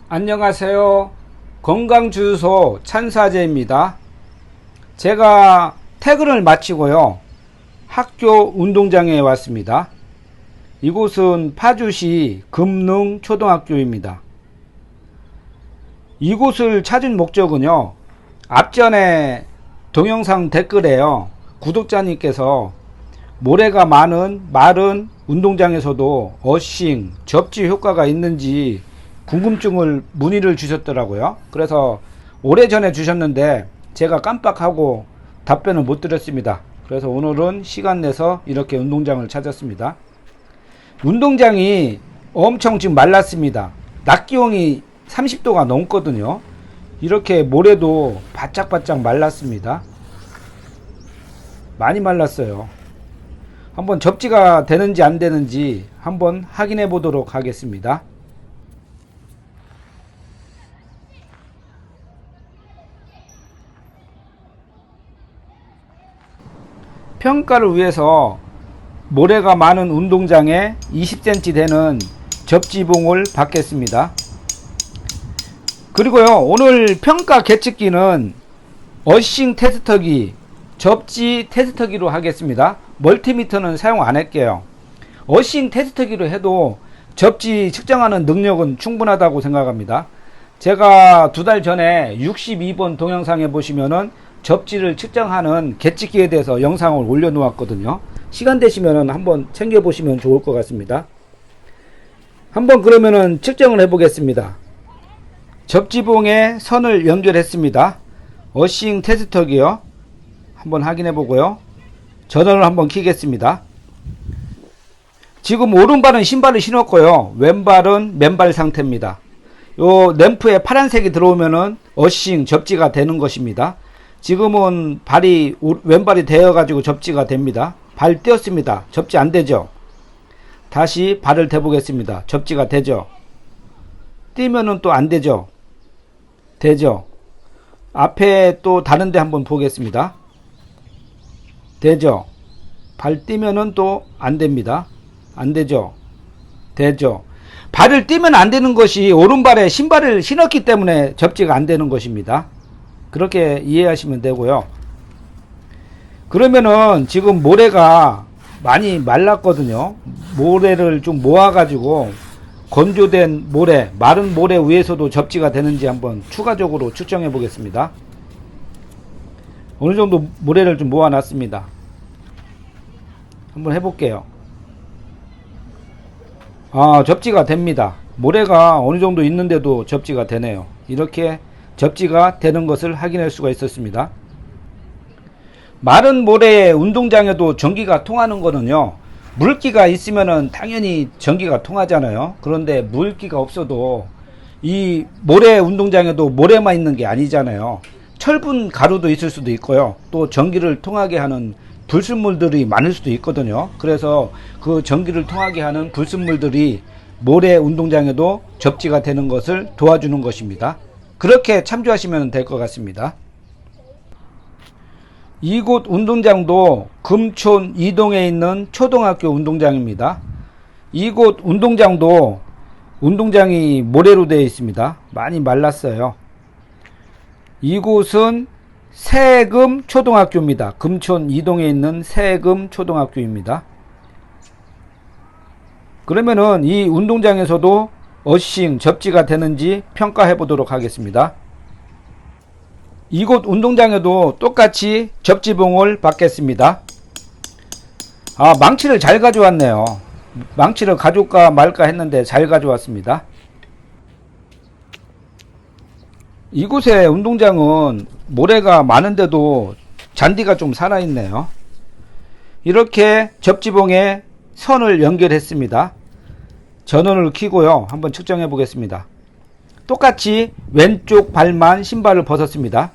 안녕하세요. 건강주유소 찬사제입니다. 제가 퇴근을 마치고요, 학교 운동장에 왔습니다. 이곳은 파주시 금능초등학교입니다. 이곳을 찾은 목적은요, 앞전에 동영상 댓글에요, 구독자님께서 모래가 많은 마른 운동장에서도 어싱, 접지 효과가 있는지 궁금증을 문의를 주셨더라고요. 그래서 오래전에 주셨는데 제가 깜빡하고 답변을 못 드렸습니다. 그래서 오늘은 시간 내서 이렇게 운동장을 찾았습니다. 운동장이 엄청 지금 말랐습니다. 낮 기온이 30도가 넘거든요. 이렇게 모래도 바짝바짝 말랐습니다. 많이 말랐어요. 한번 접지가 되는지 안 되는지 한번 확인해 보도록 하겠습니다. 평가를 위해서 모래가 많은 운동장에 20cm 되는 접지봉을 받겠습니다. 그리고요, 오늘 평가 계측기는 어싱 테스터기, 접지 테스터기로 하겠습니다. 멀티미터는 사용 안 할게요. 어싱 테스터기로 해도 접지 측정하는 능력은 충분하다고 생각합니다. 제가 2달 전에 62번 동영상에 보시면은 접지를 측정하는 계측기에 대해서 영상을 올려 놓았거든요. 시간 되시면은 한번 챙겨 보시면 좋을 것 같습니다. 한번 그러면은 측정을 해 보겠습니다. 접지봉에 선을 연결했습니다. 어싱 테스터기요. 한번 확인해 보고요. 전원을 한번 켜겠습니다. 지금 오른발은 신발을 신었고요, 왼발은 맨발 상태입니다. 요 램프에 파란색이 들어오면은 어싱 접지가 되는 것입니다. 지금은 발이 왼발이 되어 가지고 접지가 됩니다. 발 띄었습니다. 접지 안 되죠. 다시 발을 대 보겠습니다. 접지가 되죠. 띄면은 또 안 되죠. 되죠. 앞에 또 다른 데 한번 보겠습니다. 되죠. 발 띄면은 또 안 됩니다. 안 되죠. 되죠. 발을 띄면 안 되는 것이 오른발에 신발을 신었기 때문에 접지가 안 되는 것입니다. 그렇게 이해하시면 되고요. 그러면은 지금 모래가 많이 말랐거든요. 모래를 좀 모아 가지고 건조된 모래, 마른 모래 위에서도 접지가 되는지 한번 추가적으로 측정해 보겠습니다. 어느 정도 모래를 좀 모아 놨습니다. 한번 해볼게요. 접지가 됩니다. 모래가 어느 정도 있는데도 접지가 되네요. 이렇게 접지가 되는 것을 확인할 수가 있었습니다. 마른 모래의 운동장에도 전기가 통하는 거는요, 물기가 있으면은 당연히 전기가 통하잖아요. 그런데 물기가 없어도 이 모래 운동장에도 모래만 있는 게 아니잖아요. 철분 가루도 있을 수도 있고요, 또 전기를 통하게 하는 불순물들이 많을 수도 있거든요. 그래서 그 전기를 통하게 하는 불순물들이 모래 운동장에도 접지가 되는 것을 도와주는 것입니다. 그렇게 참조하시면 될 것 같습니다. 이곳 운동장도 금촌 이동에 있는 초등학교 운동장입니다. 이곳 운동장도 운동장이 모래로 되어 있습니다. 많이 말랐어요. 이곳은 세금 초등학교입니다. 금촌 이동에 있는 세금 초등학교입니다. 그러면은 이 운동장에서도 어싱 접지가 되는지 평가해 보도록 하겠습니다. 이곳 운동장에도 똑같이 접지봉을 받겠습니다. 망치를 잘 가져왔네요. 망치를 가져올까 말까 했는데 잘 가져왔습니다. 이곳의 운동장은 모래가 많은데도 잔디가 좀 살아있네요. 이렇게 접지봉에 선을 연결했습니다. 전원을 켜고요, 한번 측정해 보겠습니다. 똑같이 왼쪽 발만 신발을 벗었습니다.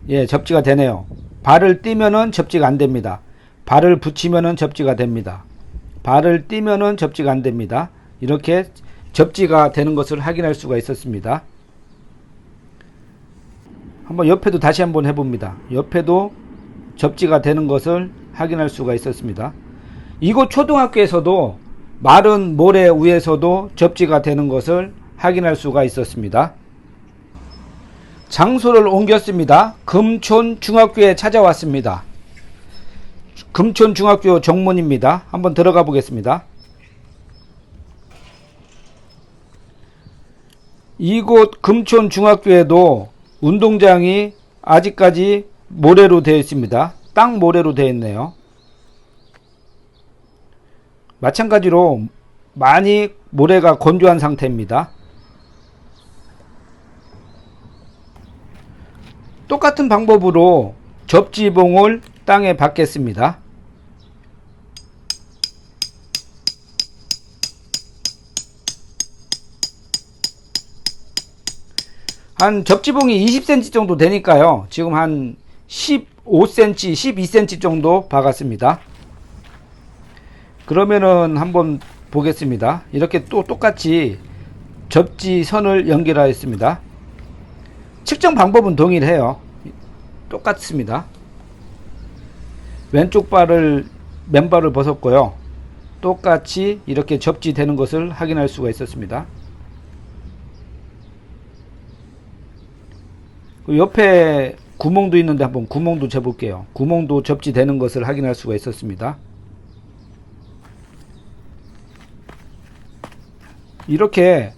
예, 접지가 되네요. 발을 띄면은 접지가 안 됩니다. 발을 붙이면은 접지가 됩니다. 발을 띄면은 접지가 안 됩니다. 이렇게 접지가 되는 것을 확인할 수가 있었습니다. 한번 옆에도 다시 한번 해봅니다. 옆에도 접지가 되는 것을 확인할 수가 있었습니다. 이곳 초등학교에서도 마른 모래 위에서도 접지가 되는 것을 확인할 수가 있었습니다. 장소를 옮겼습니다. 금촌중학교에 찾아왔습니다. 금촌중학교 정문입니다. 한번 들어가 보겠습니다. 이곳 금촌중학교에도 운동장이 아직까지 모래로 되어 있습니다. 땅 모래로 되어 있네요. 마찬가지로 많이 모래가 건조한 상태입니다. 똑같은 방법으로 접지봉을 땅에 박겠습니다. 한 접지봉이 20cm 정도 되니까요. 지금 한 15cm, 12cm 정도 박았습니다. 그러면은 한번 보겠습니다. 이렇게 또 똑같이 접지선을 연결하였습니다. 측정 방법은 동일해요. 똑같습니다. 왼쪽 발을 맨발을 벗었고요. 똑같이 이렇게 접지되는 것을 확인할 수가 있었습니다. 옆에 구멍도 있는데 한번 구멍도 재볼게요. 구멍도 접지되는 것을 확인할 수가 있었습니다. 이렇게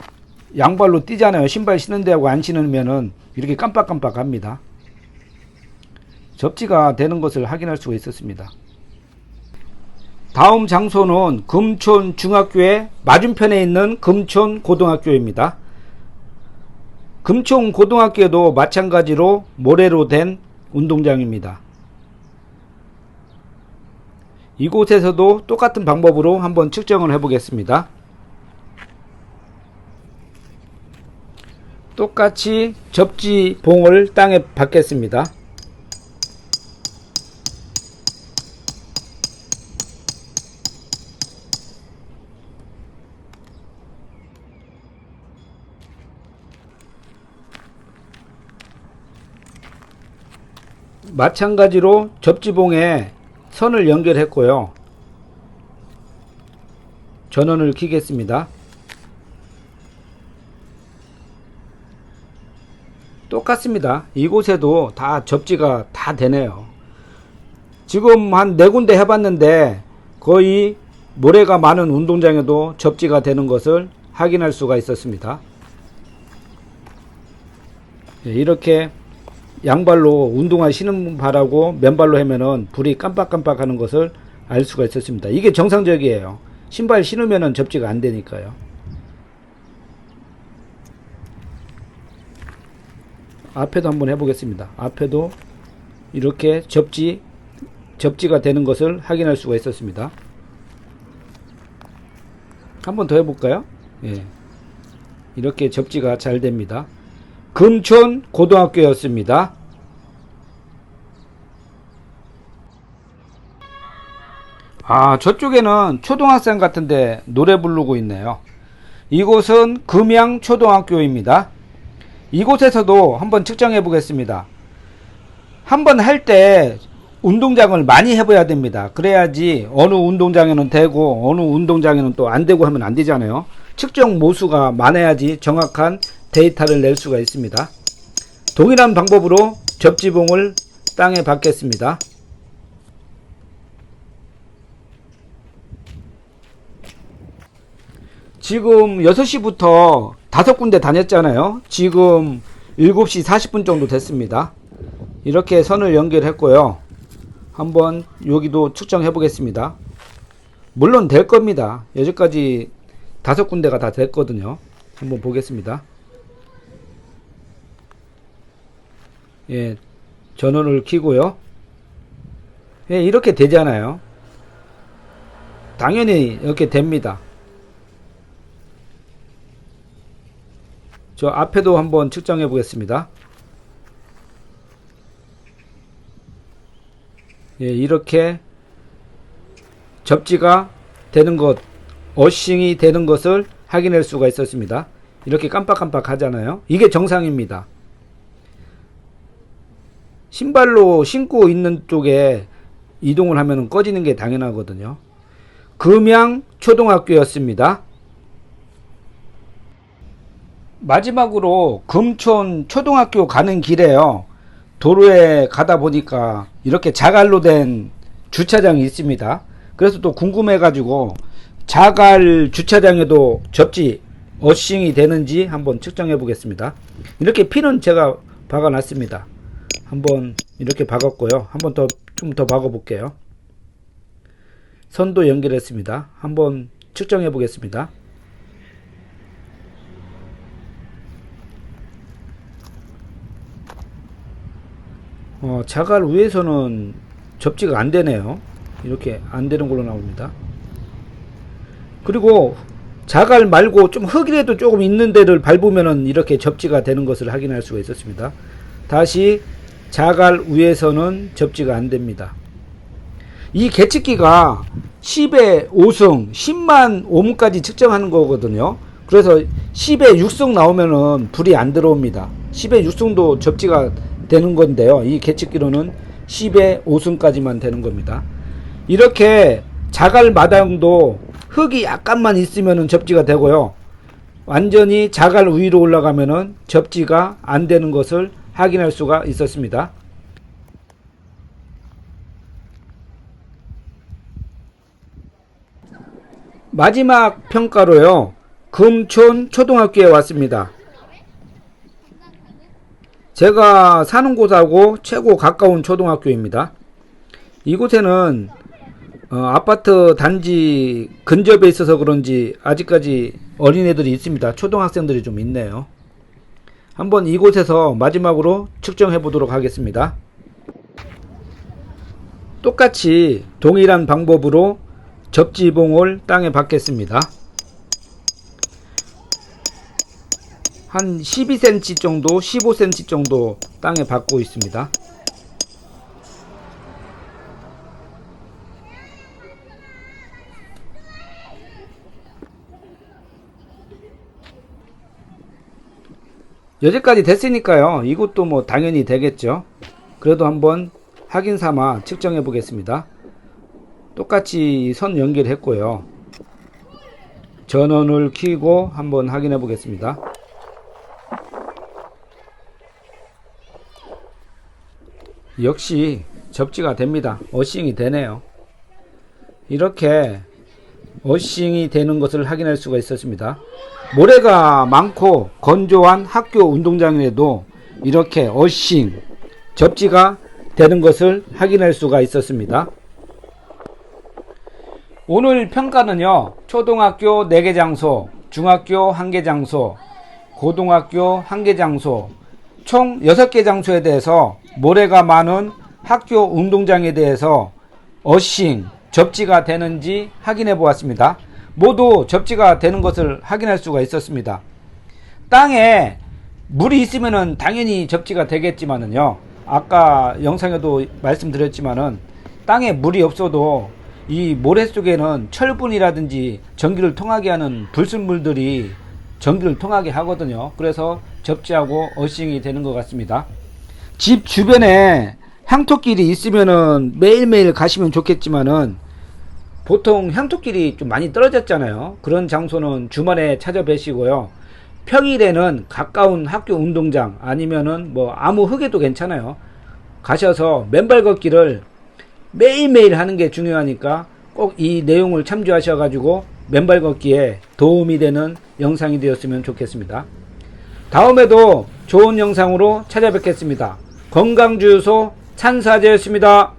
양발로 뛰잖아요. 신발 신는 데하고 안 신으면은 이렇게 깜빡깜빡합니다. 접지가 되는 것을 확인할 수가 있었습니다. 다음 장소는 금촌중학교의 맞은편에 있는 금촌고등학교입니다. 금촌고등학교도 마찬가지로 모래로 된 운동장입니다. 이곳에서도 똑같은 방법으로 한번 측정을 해 보겠습니다. 똑같이 접지봉을 땅에 박겠습니다. 마찬가지로 접지봉에 선을 연결했고요. 전원을 켜겠습니다. 똑같습니다. 이곳에도 다 접지가 다 되네요. 지금 한 4군데 해봤는데 거의 모래가 많은 운동장에도 접지가 되는 것을 확인할 수가 있었습니다. 이렇게 양발로 운동화 신은 발하고 맨발로 하면은 불이 깜빡깜빡 하는 것을 알 수가 있었습니다. 이게 정상적이에요. 신발 신으면은 접지가 안 되니까요. 앞에도 한번 해보겠습니다. 앞에도 이렇게 접지가 되는 것을 확인할 수가 있었습니다. 한번 더 해볼까요? 예. 이렇게 접지가 잘 됩니다. 금촌 고등학교였습니다. 저쪽에는 초등학생 같은데 노래 부르고 있네요. 이곳은 금양 초등학교입니다. 이곳에서도 한번 측정해 보겠습니다. 한번 할 때 운동장을 많이 해봐야 됩니다. 그래야지 어느 운동장에는 되고 어느 운동장에는 또 안 되고 하면 안 되잖아요. 측정 모수가 많아야지 정확한 데이터를 낼 수가 있습니다. 동일한 방법으로 접지봉을 땅에 박겠습니다. 지금 6시부터 5군데 다녔잖아요. 지금 7시 40분 정도 됐습니다. 이렇게 선을 연결했고요. 한번 여기도 측정해 보겠습니다. 물론 될 겁니다. 여기까지 5군데가 다 됐거든요. 한번 보겠습니다. 예, 전원을 켜고요. 예, 이렇게 되잖아요. 당연히 이렇게 됩니다. 저 앞에도 한번 측정해 보겠습니다. 예, 이렇게 접지가 되는 것, 어싱이 되는 것을 확인할 수가 있었습니다. 이렇게 깜빡깜빡 하잖아요. 이게 정상입니다. 신발로 신고 있는 쪽에 이동을 하면 꺼지는 게 당연하거든요. 금양 초등학교였습니다. 마지막으로 금촌 초등학교 가는 길에요. 도로에 가다 보니까 이렇게 자갈로 된 주차장이 있습니다. 그래서 또 궁금해 가지고 자갈 주차장에도 접지 어싱이 되는지 한번 측정해 보겠습니다. 이렇게 피는 제가 박아 놨습니다. 한번 이렇게 박았고요. 한번 좀 더 박아 볼게요. 선도 연결했습니다. 한번 측정해 보겠습니다. 자갈 위에서는 접지가 안 되네요. 이렇게 안 되는 걸로 나옵니다. 그리고 자갈 말고 좀 흙이라도 조금 있는 데를 밟으면은 이렇게 접지가 되는 것을 확인할 수가 있었습니다. 다시 자갈 위에서는 접지가 안 됩니다. 이 계측기가 10의 5승, 10만 오음까지 측정하는 거거든요. 그래서 10의 6승 나오면은 불이 안 들어옵니다. 10의 6승도 접지가 되는 건데요. 이 계측기로는 10의 5승까지만 되는 겁니다. 이렇게 자갈 마당도 흙이 약간만 있으면은 접지가 되고요. 완전히 자갈 위로 올라가면은 접지가 안 되는 것을 확인할 수가 있었습니다. 마지막 평가로요. 금촌 초등학교에 왔습니다. 제가 사는 곳하고 최고 가까운 초등학교입니다. 이곳에는 아파트 단지 근접에 있어서 그런지 아직까지 어린애들이 있습니다. 초등학생들이 좀 있네요. 한번 이곳에서 마지막으로 측정해 보도록 하겠습니다. 똑같이 동일한 방법으로 접지봉을 땅에 박겠습니다. 한 12cm 정도, 15cm 정도 땅에 박고 있습니다. 여기까지 됐으니까요. 이것도 뭐 당연히 되겠죠. 그래도 한번 확인 삼아 측정해 보겠습니다. 똑같이 선 연결했고요. 전원을 켜고 한번 확인해 보겠습니다. 역시 접지가 됩니다. 어싱이 되네요. 이렇게 어싱이 되는 것을 확인할 수가 있었습니다. 모래가 많고 건조한 학교 운동장에도 이렇게 어싱, 접지가 되는 것을 확인할 수가 있었습니다. 오늘 평가는요, 초등학교 4개 장소, 중학교 1개 장소, 고등학교 1개 장소, 총 6개 장소에 대해서 모래가 많은 학교 운동장에 대해서 어싱, 접지가 되는지 확인해 보았습니다. 모두 접지가 되는 것을 확인할 수가 있었습니다. 땅에 물이 있으면은 당연히 접지가 되겠지만은요, 아까 영상에도 말씀드렸지만은 땅에 물이 없어도 이 모래 속에는 철분이라든지 전기를 통하게 하는 불순물들이 전기를 통하게 하거든요. 그래서 접지하고 어싱이 되는 것 같습니다. 집 주변에 향토길이 있으면은 매일매일 가시면 좋겠지만은 보통 향토길이 좀 많이 떨어졌잖아요. 그런 장소는 주말에 찾아뵈시고요. 평일에는 가까운 학교 운동장 아니면은 뭐 아무 흙에도 괜찮아요. 가셔서 맨발 걷기를 매일매일 하는 게 중요하니까 꼭 이 내용을 참조하셔 가지고 맨발 걷기에 도움이 되는 영상이 되었으면 좋겠습니다. 다음에도 좋은 영상으로 찾아뵙겠습니다. 건강주유소 찬사제였습니다.